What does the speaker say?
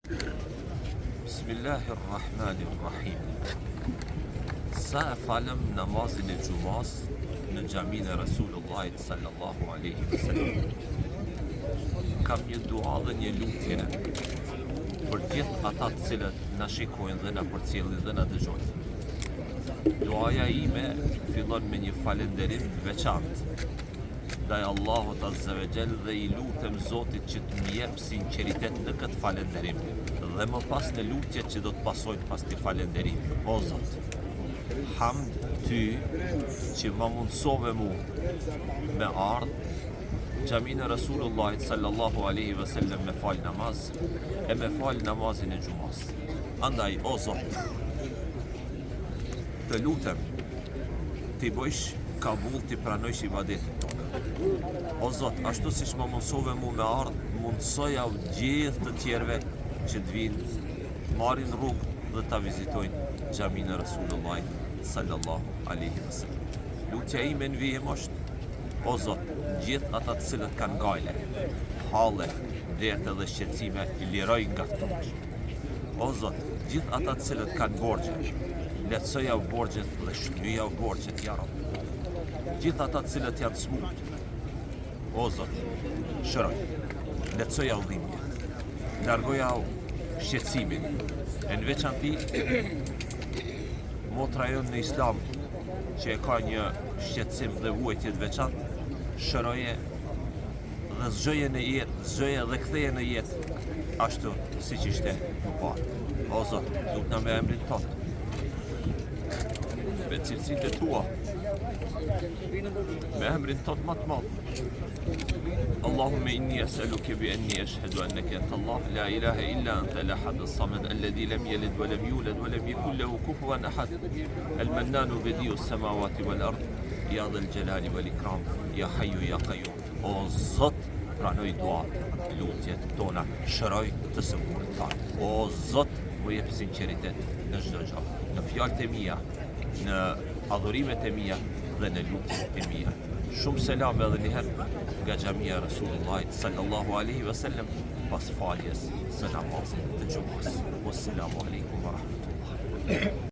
Bismillahirrahmanirrahim. Sa e falem namazin e gjumas në xhamin e Rasulullahit sallallahu alaihi wasallam. Kam një dua dhe një lutje për gjithë ata të cilët na shikojnë dhe na përcjellin dhe na dëgjojnë. Duaja ime fillon me një falënderim të veçantë ndaj Allahut Azza wa Jall dhe i lutem Zotit që të më jep sinqeritet në këtë falënderim dhe më pas në lutjet që do të pasojnë pas këtij falënderimi. O Zot, hamd ty që më mundsove mu me ardh xhamin e Rasulullahit sallallahu alaihi wasallam me fal namaz e me fal namazin e xumas. Andaj o Zot, të lutem ti bëjsh kabull, ti pranojsh ibadetin tonë. O Zot, ashtu siç më mundsove mu me ardh, mundsoja gjithë të tjerëve që të vinë, marrin rrugë dhe ta vizitojnë xhamin e Rasulullahit sallallahu alaihi wasallam. Lutja ime në vijim është, o Zot, gjithë ata të cilët kanë gajle, halle, derte dhe shqetësime, i liroj nga këto. O Zot, gjithë ata të cilët kanë borxhe, lehtësoja borxhet dhe shlyja borxhet, ja Rabb. Gjithë ata të cilët janë smut, o Zot, shëroj, lehtësoja udhimjet, largoja shqetësimin, e në veçanti motra jonë në Islam që e ka një shqetësim dhe vuajtje të veçantë, shëroje dhe zgjoje në jetë, zgjoje dhe ktheje në jetë ashtu siç ishte më parë. O Zot, lutna me emrin tot, me cilësitë e tua, me emrin tot më të madh. Allahumma inni as'aluka bi anni ashhadu annaka anta Allah la ilaha illa anta al-ahad as-samad alladhi lam yalid wa lam yulad wa lam yakul lahu kufuwan ahad al-mannan badi'u as-samawati wal-ard ya dhal jalali wal-ikram ya hayyu ya qayyum. O Zot, pranoj duat, lutjet tona, shëroj të sigurt ta. O Zot, më jep sinqeritet në çdo gjë, në fjalët e mia, në adhurimet e mia dhe në lutjet e mia. Shumë selam edhe një herë nga xhamia e Rasulullahit sallallahu alaihi wasallam pas faljes së namazit të xumas. Wassalamu alaikum wa rahmatullah.